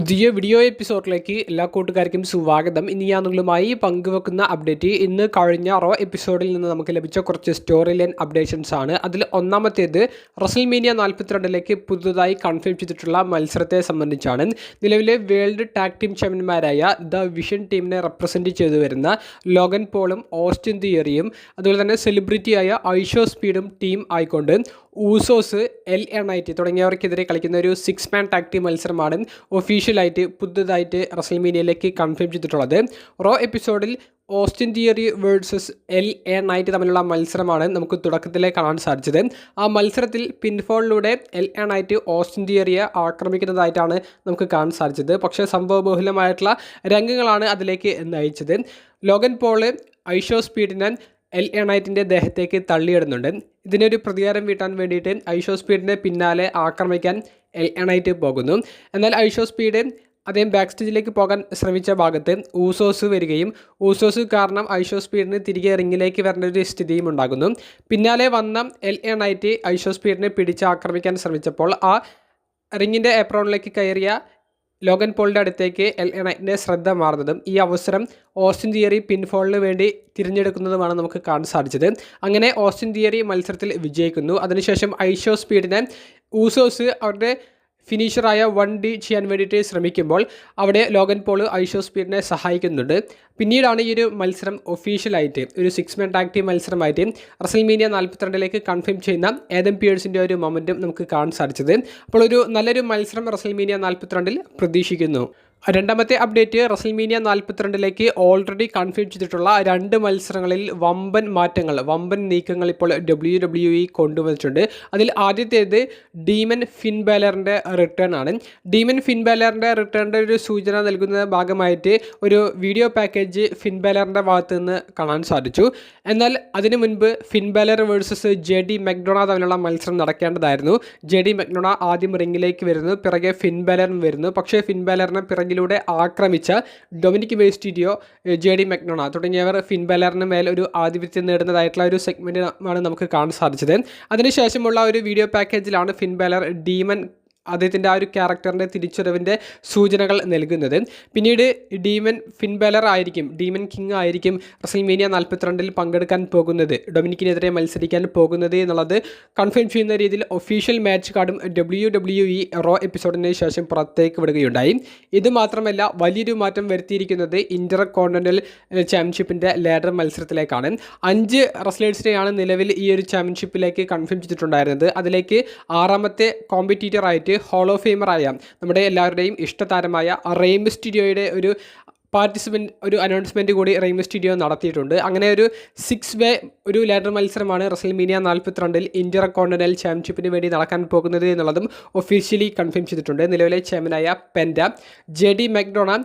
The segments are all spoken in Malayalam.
പുതിയ വീഡിയോ എപ്പിസോഡിലേക്ക് എല്ലാ കൂട്ടുകാർക്കും സ്വാഗതം. ഇനി ഞാൻ നിങ്ങളുമായി പങ്കുവെക്കുന്ന അപ്ഡേറ്റ് ഇന്ന് കഴിഞ്ഞ റോ എപ്പിസോഡിൽ നിന്ന് നമുക്ക് ലഭിച്ച കുറച്ച് സ്റ്റോറി ലൈൻ അപ്ഡേഷൻസ് ആണ്. അതിൽ ഒന്നാമത്തേത് റസൽമേനിയ 42ലേക്ക് പുതുതായി കൺഫേം ചെയ്തിട്ടുള്ള മത്സരത്തെ സംബന്ധിച്ചാണ്. നിലവിലെ വേൾഡ് ടാഗ് ടീം ചാമ്പ്യന്മാരായ ദ വിഷൻ ടീമിനെ റെപ്രസെൻറ്റ് ചെയ്തു വരുന്ന ലോഗൻ പോളും ഓസ്റ്റിൻ തിയറിയും അതുപോലെ തന്നെ സെലിബ്രിറ്റിയായ ഐഷോ സ്പീഡും ടീം ആയിക്കൊണ്ട് ഊസോസ്, LA Knight തുടങ്ങിയവർക്കെതിരെ കളിക്കുന്ന ഒരു 6 മാൻ ടാഗ് ടീം മത്സരമാണ് ഒഫീഷ്യലായിട്ട് പുതുതായിട്ട് റസൽമേനിയയിലേക്ക് കൺഫേം ചെയ്തിട്ടുള്ളത്. റോ എപ്പിസോഡിൽ Austin theory versus LA Knight തമ്മിലുള്ള മത്സരമാണ് നമുക്ക് തുടക്കത്തിലേ കാണാൻ സാധിച്ചത്. ആ മത്സരത്തിൽ പിൻഫോളിലൂടെ LA Knight ഓസ്റ്റിൻ തിയറിയെ ആക്രമിക്കുന്നതായിട്ടാണ് നമുക്ക് കാണാൻ സാധിച്ചത്. പക്ഷേ സംഭവബഹുലമായിട്ടുള്ള രംഗങ്ങളാണ് അതിലേക്ക് നയിച്ചത്. ലോഗൻ പോള് ഐഷോ സ്പീഡിനെ LA Knightൻ്റെ ദേഹത്തേക്ക് തള്ളിയിടുന്നുണ്ട്. ഇതിനൊരു പ്രതികാരം വീട്ടാൻ വേണ്ടിയിട്ട് ഐഷോ സ്പീഡിനെ പിന്നാലെ ആക്രമിക്കാൻ LA Knight പോകുന്നു. എന്നാൽ ഐഷോ സ്പീഡ് അദ്ദേഹം ബാക്ക് സ്റ്റേജിലേക്ക് പോകാൻ ശ്രമിച്ച ഭാഗത്ത് ഊസോസ് വരികയും ഊസോസ് കാരണം ഐഷോ സ്പീഡിന് തിരികെ റിങ്ങിലേക്ക് വരേണ്ട ഒരു സ്ഥിതിയും ഉണ്ടാകുന്നു. പിന്നാലെ വന്ന LA Knight ഐഷോ സ്പീഡിനെ പിടിച്ച് ആക്രമിക്കാൻ ശ്രമിച്ചപ്പോൾ ആ റിങ്ങിൻ്റെ ഏപ്രോണിലേക്ക് കയറിയ ലോഗൻ പോളിൻ്റെ അടുത്തേക്ക് LA Knightൻ്റെ ശ്രദ്ധ മാറുന്നതും ഈ അവസരം ഓസ്റ്റിൻ തിയറി പിൻഫോളിന് വേണ്ടി തിരഞ്ഞെടുക്കുന്നതുമാണ് നമുക്ക് കാണാൻ സാധിച്ചത്. അങ്ങനെ ഓസ്റ്റിൻ തിയറി മത്സരത്തിൽ വിജയിക്കുന്നു. അതിനുശേഷം ഐഷോ സ്പീഡിനെ ഊസോസ് അവരുടെ ഫിനിഷറായ 1D ചെയ്യാൻ വേണ്ടിയിട്ട് ശ്രമിക്കുമ്പോൾ അവിടെ ലോഗൻ പോൾ ഐഷോ സ്പീഡിനെ സഹായിക്കുന്നുണ്ട്. പിന്നീടാണ് ഈ ഒരു മത്സരം ഒഫീഷ്യലായിട്ട് ഒരു 6 മാൻ ടാഗ് ടീം മത്സരമായിട്ട് റസൽമേനിയ 42ലേക്ക് കൺഫേം ചെയ്യുന്ന ഏദം പിയേഴ്സിൻ്റെ ഒരു മൊമെൻറ്റും നമുക്ക് കാണാൻ സാധിച്ചത്. അപ്പോൾ ഒരു നല്ലൊരു മത്സരം റസൽമേനിയ 42 പ്രതീക്ഷിക്കുന്നു. രണ്ടാമത്തെ അപ്ഡേറ്റ് റസൽമേനിയ 42ലേക്ക് ഓൾറെഡി കൺഫേം ചെയ്തിട്ടുള്ള 2 മത്സരങ്ങളിൽ വമ്പൻ മാറ്റങ്ങൾ, വമ്പൻ നീക്കങ്ങൾ ഇപ്പോൾ WWE കൊണ്ടുവന്നിട്ടുണ്ട്. അതിൽ ആദ്യത്തേത് ഡീമൻ ഫിൻ ബാലറിൻ്റെ റിട്ടേൺ ആണ്. ഡീമൻ ഫിൻ ബാലറിൻ്റെ റിട്ടേണിൻ്റെ ഒരു സൂചന നൽകുന്ന ഭാഗമായിട്ട് ഒരു വീഡിയോ പാക്കേജ് ഫിൻ ബാലറിൻ്റെ ഭാഗത്ത് നിന്ന് കാണാൻ സാധിച്ചു. എന്നാൽ അതിനു മുൻപ് ഫിൻ ബാലർ വേഴ്സസ് JD മെക്ഡോണ തമ്മിലുള്ള മത്സരം നടക്കേണ്ടതായിരുന്നു. JD മെക്ഡോണ ആദ്യം റിങ്ങിലേക്ക് വരുന്നു, പിറകെ ഫിൻ ബാലറും വരുന്നു. പക്ഷേ ഫിൻ ബാലറിനെ ിലൂടെ ആക്രമിച്ച ഡൊമിനിക് മിസ്റ്റീരിയോ, JD മെക്ഡോണ തുടങ്ങിയവർ ഫിൻ ബാലറിന് മേൽ ഒരു ആധിപത്യം നേടുന്നതായിട്ടുള്ള ഒരു സെഗ്മെൻറ്റ് ആണ് നമുക്ക് കാണാൻ സാധിച്ചത്. അതിനുശേഷമുള്ള ഒരു വീഡിയോ പാക്കേജിലാണ് ഫിൻ ബാലർ ഡീമൻ അദ്ദേഹത്തിൻ്റെ ആ ഒരു ക്യാരക്ടറിൻ്റെ തിരിച്ചറിവിൻ്റെ സൂചനകൾ നൽകുന്നത്. പിന്നീട് ഡീമൻ ഫിൻ ബാലർ ആയിരിക്കും, ഡീമൻ കിങ് ആയിരിക്കും റസൽമേനിയ 42 പങ്കെടുക്കാൻ പോകുന്നത്, ഡൊമിനിക്കിനെതിരെ മത്സരിക്കാൻ പോകുന്നത് എന്നുള്ളത് കൺഫേം ചെയ്യുന്ന രീതിയിൽ ഒഫീഷ്യൽ മാച്ച് കാർഡും WWE റോ എപ്പിസോഡിന് ശേഷം പുറത്തേക്ക് വിടുകയുണ്ടായി. ഇത് മാത്രമല്ല വലിയൊരു മാറ്റം വരുത്തിയിരിക്കുന്നത് ഇന്റർ കോണ്ടിനെൻ്റൽ ചാമ്പ്യൻഷിപ്പിൻ്റെ ലാഡർ മത്സരത്തിലേക്കാണ്. 5 റെസ്ലേഴ്സിനെയാണ് നിലവിൽ ഈ ഒരു ചാമ്പ്യൻഷിപ്പിലേക്ക് കൺഫേം ചെയ്തിട്ടുണ്ടായിരുന്നത്. അതിലേക്ക് 6ാമത്തെ കോമ്പറ്റീറ്റർ ആയിട്ട് ഹോൾ ഓഫ് ഫെയിമറായ നമ്മുടെ എല്ലാവരുടെയും ഇഷ്ടതാരമായ റെയ് മിസ്റ്റീരിയോയുടെ ഒരു ഒരു അനൗൺസ്മെൻറ്റ് കൂടി റെയ് മിസ്റ്റീരിയോ നടത്തിയിട്ടുണ്ട്. അങ്ങനെ ഒരു 6 വേ ഒരു ലാഡർ മത്സരമാണ് റസൽമേനിയ 42 ഇന്റർ കോണ്ടിനെൻ്റൽ ചാമ്പ്യൻഷിപ്പിന് വേണ്ടി നടക്കാൻ പോകുന്നത് എന്നുള്ളതും ഒഫീഷ്യലി കൺഫേം ചെയ്തിട്ടുണ്ട്. നിലവിലെ ചാമ്പ്യനായ Penta, JD McDonagh,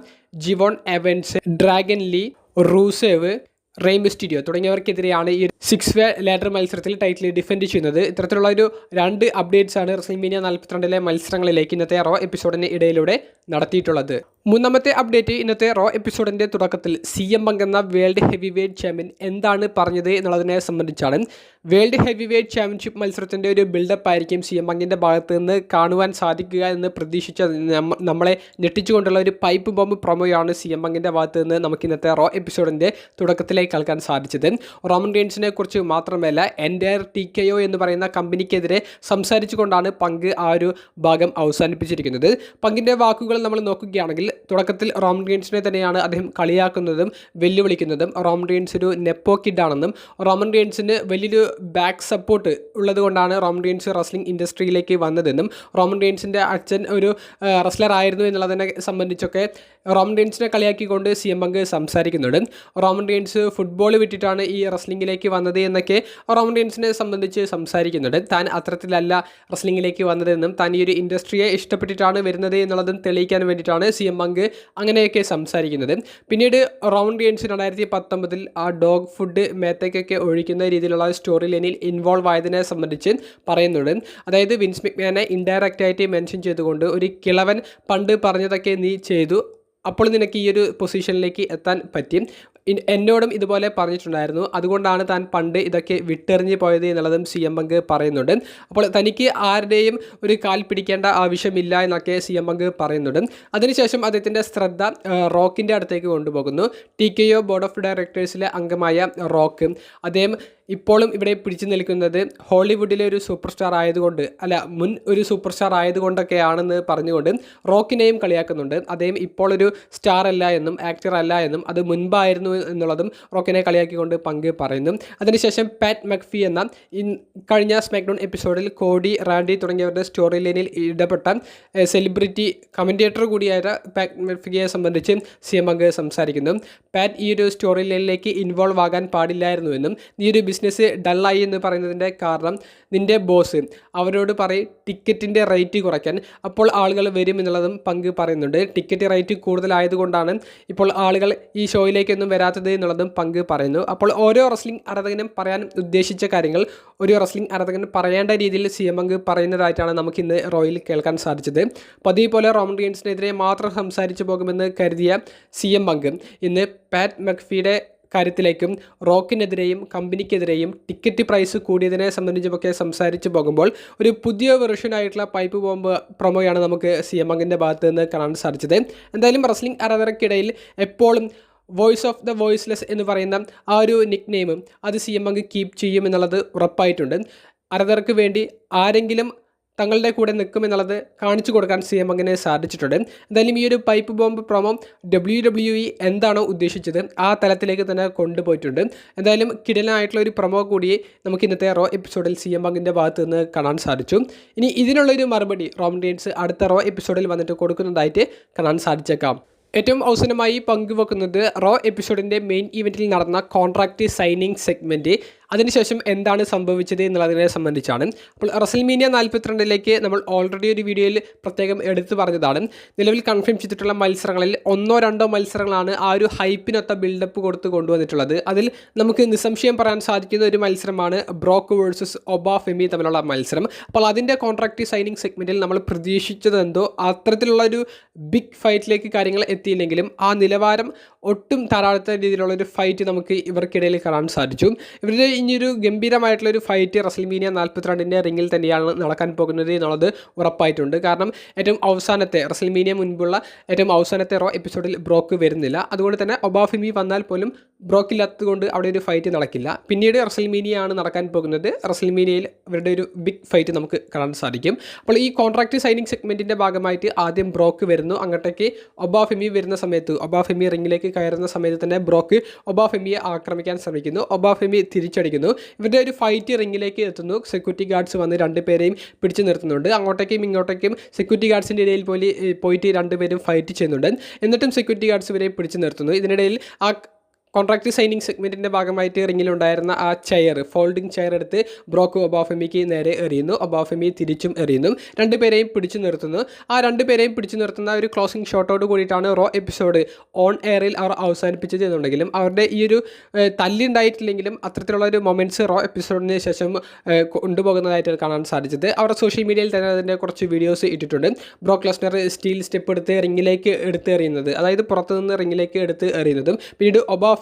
Je'Von Evans, Dragon Lee, Rusev, Rey Mysterio തുടങ്ങിയവർക്കെതിരെയാണ് ഈ 6 വേ ലാഡർ മത്സരത്തിൽ ടൈറ്റിൽ ഡിഫെൻഡ് ചെയ്യുന്നത്. ഇത്തരത്തിലുള്ള ഒരു 2 അപ്ഡേറ്റ്സ് ആണ് റസൽമേനിയ 42 മത്സരങ്ങളിലേക്ക് ഇന്നത്തെ റോ എപ്പിസോഡിന് ഇടയിലൂടെ നടത്തിയിട്ടുള്ളത്. മൂന്നാമത്തെ അപ്ഡേറ്റ് ഇന്നത്തെ റോ എപ്പിസോഡിൻ്റെ തുടക്കത്തിൽ CM Punk എന്ന വേൾഡ് ഹെവി വെയ്റ്റ് ചാമ്പ്യൻ എന്താണ് പറഞ്ഞത് എന്നുള്ളതിനെ സംബന്ധിച്ചാണ്. വേൾഡ് ഹെവി വെയ്റ്റ് ചാമ്പ്യൻഷിപ്പ് മത്സരത്തിൻ്റെ ഒരു ബിൽഡപ്പ് ആയിരിക്കും CM Punkൻ്റെ ഭാഗത്ത് നിന്ന് കാണുവാൻ സാധിക്കുക എന്ന് പ്രതീക്ഷിച്ച നമ്മളെ ഞെട്ടിച്ചുകൊണ്ടുള്ള ഒരു പൈപ്പ് ബോംബ് പ്രൊമോയാണ് CM Punkൻ്റെ ഭാഗത്ത് നിന്ന് നമുക്ക് ഇന്നത്തെ റോ എപ്പിസോഡിൻ്റെ തുടക്കത്തിലേക്ക് കേൾക്കാൻ സാധിച്ചത്. റോമൻ റെയിൻസിനെ കുറിച്ച് മാത്രമല്ല എൻ്റയർ TKO എന്ന് പറയുന്ന കമ്പനിക്കെതിരെ സംസാരിച്ചുകൊണ്ടാണ് പങ്ക് ആ ഒരു ഭാഗം അവസാനിപ്പിച്ചിരിക്കുന്നത്. പങ്കിൻ്റെ വാക്കുകൾ നമ്മൾ നോക്കുകയാണെങ്കിൽ തുടക്കത്തിൽ റോമൻ റെയിൻസിനെ തന്നെയാണ് അദ്ദേഹം കളിയാക്കുന്നതും വെല്ലുവിളിക്കുന്നതും. റോമൻ റെയിൻസ് ഒരു നെപ്പോ കിഡാണെന്നും റോമൻ റെയിൻസിന് വലിയൊരു ബാക്ക് സപ്പോർട്ട് ഉള്ളതുകൊണ്ടാണ് റോമൻ റെയിൻസ് റെസ്ലിംഗ് ഇൻഡസ്ട്രിയിലേക്ക് വന്നതെന്നും റോമൻ റെയിൻസിൻ്റെ അച്ഛൻ ഒരു റെസ്ലർ ആയിരുന്നു എന്നുള്ളതിനെ സംബന്ധിച്ചൊക്കെ റോമൻ റെയിൻസിനെ കളിയാക്കിക്കൊണ്ട് CM Punk സംസാരിക്കുന്നുണ്ട്. റോമൻ റെയിൻസ് ഫുട്ബോൾ വിട്ടിട്ടാണ് ഈ റെസ്ലിംഗിലേക്ക് വന്നത് എന്നൊക്കെ റോമൻ റെയിൻസിനെ സംബന്ധിച്ച് സംസാരിക്കുന്നുണ്ട്. താൻ അത്തരത്തിലല്ല റെസ്ലിംഗിലേക്ക് വന്നതെന്നും താൻ ഈ ഒരു ഇൻഡസ്ട്രിയെ ഇഷ്ടപ്പെട്ടിട്ടാണ് വരുന്നത് എന്നുള്ളതും തെളിയിക്കാൻ വേണ്ടിയിട്ടാണ് CM Punk അങ്ങനെയൊക്കെ സംസാരിക്കുന്നത്. പിന്നീട് റോമൻ റെയിൻസ് 2019 ആ ഡോഗ് ഫുഡ് മേത്തേക്കൊക്കെ ഒഴിക്കുന്ന രീതിയിലുള്ള സ്റ്റോറി ലൈനിൽ ഇൻവോൾവ് ആയതിനെ സംബന്ധിച്ച് പറയുന്നുണ്ട്. അതായത് വിൻസ് മെക്മാനെ ഇൻഡയറക്റ്റ് ആയിട്ട് മെൻഷൻ ചെയ്തുകൊണ്ട് ഒരു കിളവൻ പണ്ട് പറഞ്ഞതൊക്കെ നീ ചെയ്തു, അപ്പോൾ നിനക്ക് ഈ ഒരു പൊസിഷനിലേക്ക് എത്താൻ പറ്റി. എന്നോടും ഇതുപോലെ പറഞ്ഞിട്ടുണ്ടായിരുന്നു. അതുകൊണ്ടാണ് താൻ പണ്ട് ഇതൊക്കെ വിട്ടെറിഞ്ഞ് പോയത് എന്നുള്ളതും CM പങ്ക് പറയുന്നുണ്ട്. അപ്പോൾ തനിക്ക് ആരുടെയും ഒരു കാൽ പിടിക്കേണ്ട ആവശ്യമില്ല എന്നൊക്കെ CM പങ്ക് പറയുന്നുണ്ട്. അതിനുശേഷം അദ്ദേഹത്തിൻ്റെ ശ്രദ്ധ റോക്കിൻ്റെ അടുത്തേക്ക് കൊണ്ടുപോകുന്നു. TKO ബോർഡ് ഓഫ് ഡയറക്ടേഴ്സിലെ അംഗമായ റോക്ക്, അദ്ദേഹം ഇപ്പോഴും ഇവിടെ പിടിച്ചു നിൽക്കുന്നത് ഹോളിവുഡിലെ ഒരു സൂപ്പർ സ്റ്റാർ ആയതുകൊണ്ട്, മുൻ ഒരു സൂപ്പർ സ്റ്റാർ ആയതുകൊണ്ടൊക്കെയാണെന്ന് പറഞ്ഞുകൊണ്ട് റോക്കിനെയും കളിയാക്കുന്നുണ്ട്. അദ്ദേഹം ഇപ്പോൾ ഒരു സ്റ്റാർ അല്ല എന്നും ആക്ടർ അല്ല എന്നും അത് മുൻപായിരുന്നു എന്നുള്ളതും റോക്കിനെ കളിയാക്കിക്കൊണ്ട് പങ്ക് പറയുന്നു. അതിനുശേഷം പാറ്റ് മക്ഫി എന്ന കഴിഞ്ഞ സ്മാക്ഡൗൺ എപ്പിസോഡിൽ കോഡി, റാൻഡി തുടങ്ങിയവരുടെ സ്റ്റോറി ലൈനിൽ ഇടപെട്ട സെലിബ്രിറ്റി കമൻറ്റേറ്റർ കൂടിയായ പാറ്റ് മക്ഫിയെ സംബന്ധിച്ച് CM പങ്ക് സംസാരിക്കുന്നു. പാറ്റ് ഈ ഒരു സ്റ്റോറി ലൈനിലേക്ക് ഇൻവോൾവ് ആകാൻ പാടില്ലായിരുന്നുവെന്നും നീ ഒരു ബിസിനസ് ഡള്ളായി എന്ന് പറയുന്നതിൻ്റെ കാരണം നിൻ്റെ ബോസ് അവരോട് പറയും ടിക്കറ്റിൻ്റെ റേറ്റ് കുറയ്ക്കാൻ, അപ്പോൾ ആളുകൾ വരും എന്നുള്ളതും പങ്ക് പറയുന്നുണ്ട്. ടിക്കറ്റ് റേറ്റ് കൂടുതലായതുകൊണ്ടാണ് ഇപ്പോൾ ആളുകൾ ഈ ഷോയിലേക്കൊന്നും വരാത്തത് എന്നുള്ളതും പങ്ക് പറയുന്നു. അപ്പോൾ ഓരോ റെസ്ലിംഗ് ആരാധകനും പറയാൻ ഉദ്ദേശിച്ച കാര്യങ്ങൾ ഒരു റെസ്ലിംഗ് ആരാധകൻ പറയേണ്ട രീതിയിൽ CM പങ്ക് പറയുന്നതായിട്ടാണ് നമുക്കിന്ന് റോയിൽ കേൾക്കാൻ സാധിച്ചത്. പതിവ് പോലെ റോമൻ റീൻസിനെതിരെ മാത്രം സംസാരിച്ചു പോകുമെന്ന് കരുതിയ CM പങ്ക് ഇന്ന് പാറ്റ് മക്ഫിയുടെ കാര്യത്തിലേക്കും റോക്കിനെതിരെയും കമ്പനിക്കെതിരെയും ടിക്കറ്റ് പ്രൈസ് കൂടിയതിനെ സംബന്ധിച്ചുമൊക്കെ സംസാരിച്ച് പോകുമ്പോൾ ഒരു പുതിയ വെർഷനായിട്ടുള്ള പൈപ്പ് ബോംബ് പ്രൊമോയാണ് നമുക്ക് CM പങ്കിൻ്റെ ഭാഗത്ത് നിന്ന് കാണാൻ സാധിച്ചത്. എന്തായാലും റെസ്ലിംഗ് ആരാധകർക്കിടയിൽ എപ്പോഴും വോയിസ് ഓഫ് ദ വോയിസ്ലെസ് എന്ന് പറയുന്ന ആ ഒരു നിക് നെയിം അത് CM പങ്ക് കീപ്പ് ചെയ്യുമെന്നുള്ളത് ഉറപ്പായിട്ടുണ്ട്. ആരാധകർക്ക് വേണ്ടി ആരെങ്കിലും തങ്ങളുടെ കൂടെ നിൽക്കുമെന്നുള്ളത് കാണിച്ചു കൊടുക്കാൻ CM പങ്കിന് സാധിച്ചിട്ടുണ്ട്. എന്തായാലും ഈ ഒരു പൈപ്പ് ബോംബ് പ്രൊമോ WWE എന്താണോ ഉദ്ദേശിച്ചത് ആ തലത്തിലേക്ക് തന്നെ കൊണ്ടുപോയിട്ടുണ്ട്. എന്തായാലും കിടലായിട്ടുള്ള ഒരു പ്രൊമോ കൂടി നമുക്ക് ഇന്നത്തെ റോ എപ്പിസോഡിൽ CM പങ്കിൻ്റെ ഭാഗത്ത് നിന്ന് കാണാൻ സാധിച്ചു. ഇനി ഇതിനുള്ളൊരു മറുപടി റോമൻ റീൻസ് അടുത്ത റോ എപ്പിസോഡിൽ വന്നിട്ട് കൊടുക്കുന്നതായിട്ട് കാണാൻ സാധിച്ചേക്കാം. ഏറ്റവും അവസാനമായി പങ്കുവെക്കുന്നത് റോ എപ്പിസോഡിൻ്റെ മെയിൻ ഇവൻറ്റിൽ നടന്ന കോൺട്രാക്റ്റ് സൈനിങ് സെഗ്മെൻറ്റ്, അതിനുശേഷം എന്താണ് സംഭവിച്ചത് എന്നുള്ളതിനെ സംബന്ധിച്ചാണ്. അപ്പോൾ റസൽമീനിയ 42ലേക്ക് നമ്മൾ ഓൾറെഡി ഒരു വീഡിയോയിൽ പ്രത്യേകം എടുത്തു പറഞ്ഞതാണ്. നിലവിൽ കൺഫേം ചെയ്തിട്ടുള്ള മത്സരങ്ങളിൽ 1-2 മത്സരങ്ങളാണ് ആ ഒരു ഹൈപ്പിനൊത്ത ബിൽഡപ്പ് കൊടുത്ത് കൊണ്ടുവന്നിട്ടുള്ളത്. അതിൽ നമുക്ക് നിസ്സംശയം പറയാൻ സാധിക്കുന്ന ഒരു മത്സരമാണ് ബ്രോക്ക് വേഴ്സസ് ഒബാഫെമി തമ്മിലുള്ള മത്സരം. അപ്പോൾ അതിൻ്റെ കോൺട്രാക്റ്റ് സൈനിങ് സെഗ്മെൻറ്റിൽ നമ്മൾ പ്രതീക്ഷിച്ചതെന്തോ അത്തരത്തിലുള്ള ഒരു ബിഗ് ഫൈറ്റിലേക്ക് കാര്യങ്ങൾ എത്തിയില്ലെങ്കിലും ആ നിലവാരം ഒട്ടും താഴാത്ത രീതിയിലുള്ളൊരു ഫൈറ്റ് നമുക്ക് ഇവർക്കിടയിൽ കാണാൻ സാധിച്ചു. ഇവരുടെ ഇനിയൊരു ഗംഭീരമായിട്ടുള്ളൊരു ഫൈറ്റ് റസൽമീനിയ 42ൻ്റെ റിങ്ങിൽ തന്നെയാണ് നടക്കാൻ പോകുന്നത് എന്നുള്ളത് ഉറപ്പായിട്ടുണ്ട്. കാരണം ഏറ്റവും അവസാനത്തെ റസൽമീനിയ മുൻപുള്ള ഏറ്റവും അവസാനത്തെ റോ എപ്പിസോഡിൽ ബ്രോക്ക് വരുന്നില്ല. അതുകൊണ്ട് തന്നെ ഒബാഫെമി വന്നാൽ പോലും ബ്രോക്കില്ലാത്തതുകൊണ്ട് അവിടെ ഒരു ഫൈറ്റ് നടക്കില്ല. പിന്നീട് റസൽമീനിയ ആണ് നടക്കാൻ പോകുന്നത്. റസൽമീനിയയിൽ ഇവരുടെ ഒരു ബിഗ് ഫൈറ്റ് നമുക്ക് കാണാൻ സാധിക്കും. അപ്പോൾ ഈ കോൺട്രാക്റ്റ് സൈനിങ് സെഗ്മെൻറ്റിൻ്റെ ഭാഗമായിട്ട് ആദ്യം ബ്രോക്ക് വരുന്നു. അങ്ങോട്ടേക്ക് ഒബാഫെമി വരുന്ന സമയത്ത്, ഒബാഫെമി റിങ്ങിലേക്ക് കയറുന്ന സമയത്ത് തന്നെ ബ്രോക്ക് ഒബാഫെമിയെ ആക്രമിക്കാൻ ശ്രമിക്കുന്നു. ഒബാഫെമി തിരിച്ചടിക്കുന്നു. ഇവരുടെ ഒരു ഫൈറ്റ് റിങ്ങിലേക്ക് എത്തുന്നു. സെക്യൂരിറ്റി ഗാർഡ്സ് വന്ന് രണ്ടുപേരെയും പിടിച്ചു നിർത്തുന്നുണ്ട്. അങ്ങോട്ടേക്കും ഇങ്ങോട്ടേക്കും സെക്യൂരിറ്റി ഗാർഡ്സിൻ്റെ ഇടയിൽ പോയിട്ട് രണ്ടുപേരും ഫൈറ്റ് ചെയ്യുന്നുണ്ട്. എന്നിട്ടും സെക്യൂരിറ്റി ഗാർഡ്സ് ഇവരെ പിടിച്ചു നിർത്തുന്നു. ഇതിനിടയിൽ ആ കോൺട്രാക്റ്റ് സൈനിങ് സെഗ്മെൻറ്റിൻ്റെ ഭാഗമായിട്ട് റിങ്ങിലുണ്ടായിരുന്ന ആ ചെയർ, ഫോൾഡിംഗ് ചെയർ എടുത്ത് ബ്രോക്ക് ഒബാഫെമിക്ക് നേരെ എറിയുന്നു. ഒബാഫെമി തിരിച്ചും എറിയുന്നു. രണ്ടുപേരെയും പിടിച്ചു നിർത്തുന്നു. ആ രണ്ടുപേരെയും പിടിച്ചു നിർത്തുന്ന ഒരു ക്ലോസിംഗ് ഷോട്ടോട് കൂടിയിട്ടാണ് റോ എപ്പിസോഡ് ഓൺ എയറിൽ അവർ അവസാനിപ്പിച്ചത് എന്നുണ്ടെങ്കിലും അവരുടെ ഈ ഒരു തല്ലുണ്ടായിട്ടില്ലെങ്കിലും അത്തരത്തിലുള്ള ഒരു മൊമെൻറ്റ്സ് റോ എപ്പിസോഡിന് ശേഷം കൊണ്ടുപോകുന്നതായിട്ട് കാണാൻ സാധിച്ചത്. അവരുടെ സോഷ്യൽ മീഡിയയിൽ തന്നെ അതിൻ്റെ കുറച്ച് വീഡിയോസ് ഇട്ടിട്ടുണ്ട്. ബ്രോക്ക് ലെസ്നർ സ്റ്റീൽ സ്റ്റെപ്പ് എടുത്ത് റിങ്ങിലേക്ക് എടുത്ത് എറിയുന്നത്, അതായത് പുറത്തുനിന്ന് റിങ്ങിലേക്ക് എടുത്ത് എറിയുന്നതും പിന്നീട് ഒബാഫെമി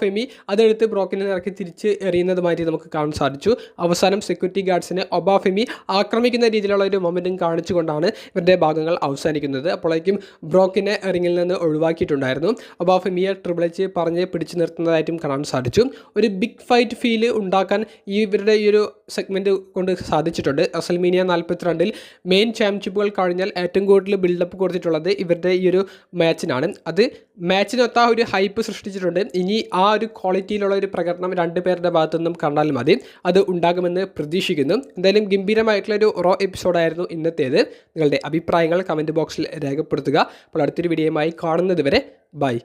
അതെടുത്ത് ബ്രോക്കിനെ ഇറക്കി തിരിച്ച് എറിയുന്നതുമായിട്ട് നമുക്ക് കാണാൻ സാധിച്ചു. അവസാനം സെക്യൂരിറ്റി ഗാർഡ്സിനെ ഒബാഫെമി ആക്രമിക്കുന്ന രീതിയിലുള്ള ഒരു മൊമെൻറ്റും കാണിച്ചുകൊണ്ടാണ് ഇവരുടെ ഭാഗങ്ങൾ അവസാനിക്കുന്നത്. അപ്പോഴേക്കും ബ്രോക്കിനെ റിങ്ങിൽ നിന്ന് ഒഴിവാക്കിയിട്ടുണ്ടായിരുന്നു. ഒബാഫെമിയെ ട്രിപ്പിൾ എച്ച് പറഞ്ഞ് പിടിച്ചു നിർത്തുന്നതായിട്ടും കാണാൻ സാധിച്ചു. ഒരു ബിഗ് ഫൈറ്റ് ഫീൽ ഉണ്ടാക്കാൻ ഇവരുടെ ഈ ഒരു സെഗ്മെൻറ്റ് കൊണ്ട് സാധിച്ചിട്ടുണ്ട്. റസൽമീനിയ 42ൽ മെയിൻ ചാമ്പ്യൻഷിപ്പുകൾ കഴിഞ്ഞാൽ ഏറ്റവും കൂടുതൽ ബിൽഡപ്പ് കൊടുത്തിട്ടുള്ളത് ഇവരുടെ ഈ ഒരു മാച്ചിനാണ്. അത് മാച്ചിനൊത്ത ഒരു ഹൈപ്പ് സൃഷ്ടിച്ചിട്ടുണ്ട്. ഇനി ആ ഒരു ക്വാളിറ്റിയിലുള്ള ഒരു പ്രകടനം രണ്ടുപേരുടെ ഭാഗത്തു നിന്നും കണ്ടാൽ മതി. അത് ഉണ്ടാകുമെന്ന് പ്രതീക്ഷിക്കുന്നു. എന്തായാലും ഗംഭീരമായിട്ടുള്ളൊരു റോ എപ്പിസോഡായിരുന്നു ഇന്നത്തേത്. നിങ്ങളുടെ അഭിപ്രായങ്ങൾ കമൻറ്റ് ബോക്സിൽ രേഖപ്പെടുത്തുക. അപ്പോൾ അടുത്തൊരു വീഡിയോയുമായി കാണുന്നത് വരെ ബൈ.